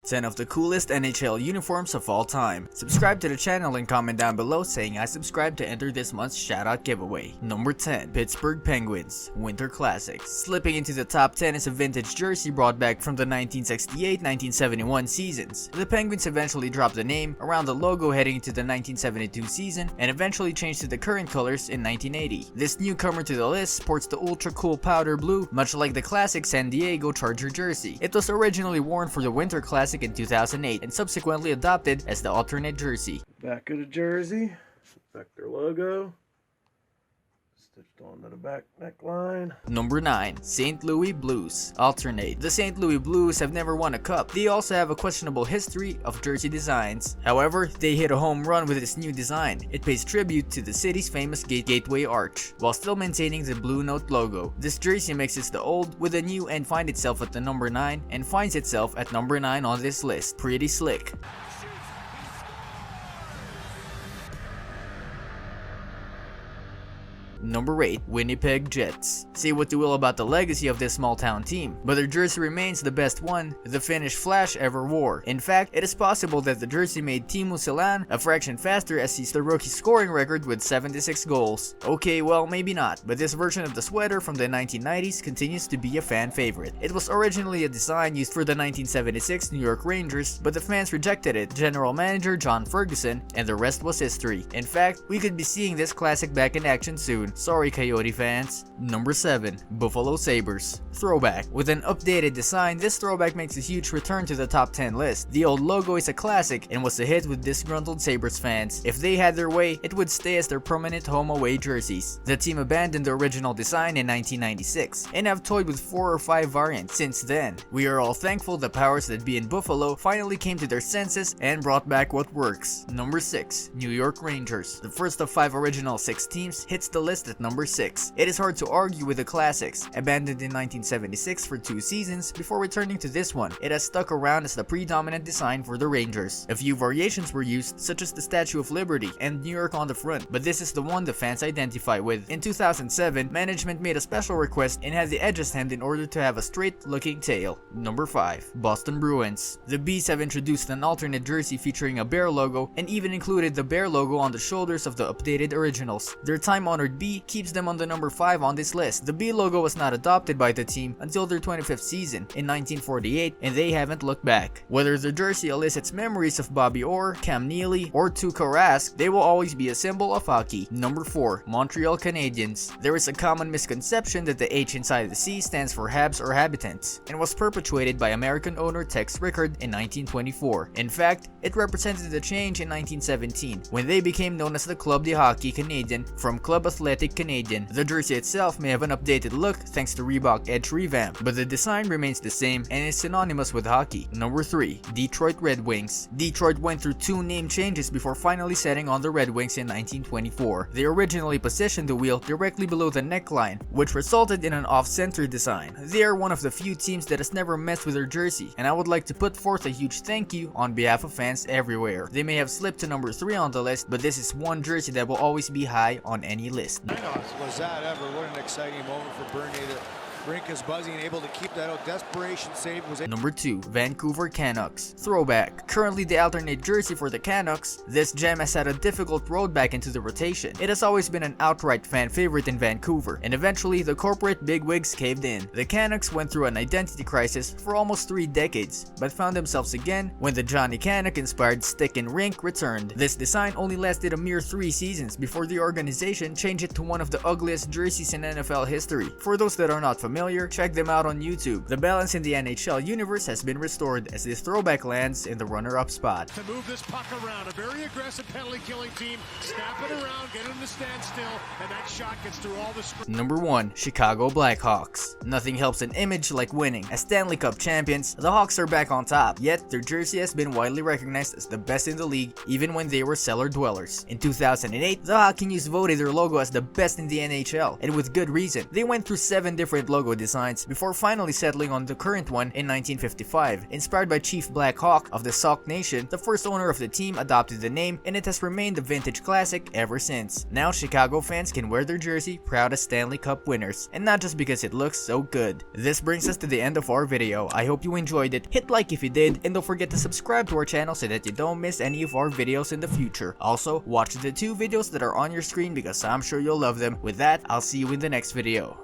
10 of the coolest NHL uniforms of all time. Subscribe to the channel and comment down below saying I subscribe to enter this month's shoutout giveaway. Number 10. Pittsburgh Penguins Winter Classic. Slipping into the top 10 is a vintage jersey brought back from the 1968-1971 seasons. The Penguins eventually dropped the name around the logo heading into the 1972 season and eventually changed to the current colors in 1980. This newcomer to the list sports the ultra cool powder blue, much like the classic San Diego Charger jersey. It was originally worn for the Winter Classic in 2008 and subsequently adopted as the alternate jersey. Back of the jersey, back their logo, stitched onto the back neckline. Number 9. St. Louis Blues Alternate. The St. Louis Blues have never won a cup. They also have a questionable history of jersey designs. However, they hit a home run with this new design. It pays tribute to the city's famous Gateway Arch, while still maintaining the Blue Note logo. This jersey mixes the old with the new and finds itself at the number 9 and finds itself at number 9 on this list. Pretty slick. Number 8. Winnipeg Jets. Say what you will about the legacy of this small town team, but their jersey remains the best one the Finnish Flash ever wore. In fact, it is possible that the jersey made Teemu Selänne a fraction faster as he's the rookie scoring record with 76 goals. Okay, well maybe not, but this version of the sweater from the 1990s continues to be a fan favorite. It was originally a design used for the 1976 New York Rangers, but the fans rejected it, general manager John Ferguson, and the rest was history. In fact, we could be seeing this classic back in action soon. Sorry Coyote fans. Number 7. Buffalo Sabres Throwback. With an updated design, this throwback makes a huge return to the top 10 list. The old logo is a classic and was a hit with disgruntled Sabres fans. If they had their way, it would stay as their permanent home away jerseys. The team abandoned the original design in 1996 and have toyed with 4 or 5 variants since then. We are all thankful the powers that be in Buffalo finally came to their senses and brought back what works. Number 6. New York Rangers. The first of 5 original 6 teams hits the list at number 6. It is hard to argue with the classics. Abandoned in 1976 for 2 seasons before returning to this one, it has stuck around as the predominant design for the Rangers. A few variations were used, such as the Statue of Liberty and New York on the front, but this is the one the fans identify with. In 2007, management made a special request and had the edges hemmed in order to have a straight-looking tail. Number 5. Boston Bruins. The Bees have introduced an alternate jersey featuring a bear logo and even included the bear logo on the shoulders of the updated originals. Their time-honored bee keeps them on the number 5 on this list. The B logo was not adopted by the team until their 25th season in 1948 and they haven't looked back. Whether the jersey elicits memories of Bobby Orr, Cam Neely, or Tuukka Rask, they will always be a symbol of hockey. Number 4. Montreal Canadiens. There is a common misconception that the H inside the C stands for Habs or Habitants and was perpetuated by American owner Tex Rickard in 1924. In fact, it represented a change in 1917 when they became known as the Club de Hockey Canadien from Club Athletic Canadian. The jersey itself may have an updated look thanks to Reebok Edge revamp, but the design remains the same and is synonymous with hockey. Number 3. Detroit Red Wings. Detroit went through 2 name changes before finally setting on the Red Wings in 1924. They originally positioned the wheel directly below the neckline, which resulted in an off-center design. They are one of the few teams that has never messed with their jersey, and I would like to put forth a huge thank you on behalf of fans everywhere. They may have slipped to number 3 on the list, but this is one jersey that will always be high on any list. Was that ever? What an exciting moment for Bernier. The rink is buzzing and able to keep that out. Desperation save was it. Number 2. Vancouver Canucks Throwback. Currently the alternate jersey for the Canucks, this gem has had a difficult road back into the rotation. It has always been an outright fan favorite in Vancouver, and eventually the corporate bigwigs caved in. The Canucks went through an identity crisis for almost 3 decades, but found themselves again when the Johnny Canuck inspired stick and rink returned. This design only lasted a mere 3 seasons before the organization changed it to one of the ugliest jerseys in NFL history. For those that are not familiar, check them out on YouTube. The balance in the NHL universe has been restored as this throwback lands in the runner-up spot. To move this puck around, a very aggressive penalty-killing team, snap it around, get him to stand still, and that shot gets through all the screens. Number 1. Chicago Blackhawks. Nothing helps an image like winning. As Stanley Cup champions, the Hawks are back on top, yet their jersey has been widely recognized as the best in the league even when they were cellar dwellers. In 2008, the Hockey News voted their logo as the best in the NHL, and with good reason. They went through 7 different logos logo designs before finally settling on the current one in 1955. Inspired by Chief Black Hawk of the Sauk Nation, the first owner of the team adopted the name, and it has remained a vintage classic ever since. Now Chicago fans can wear their jersey proud as Stanley Cup winners, and not just because it looks so good. This brings us to the end of our video. I hope you enjoyed it. Hit like if you did, and don't forget to subscribe to our channel so that you don't miss any of our videos in the future. Also, watch the 2 videos that are on your screen because I'm sure you'll love them. With that, I'll see you in the next video.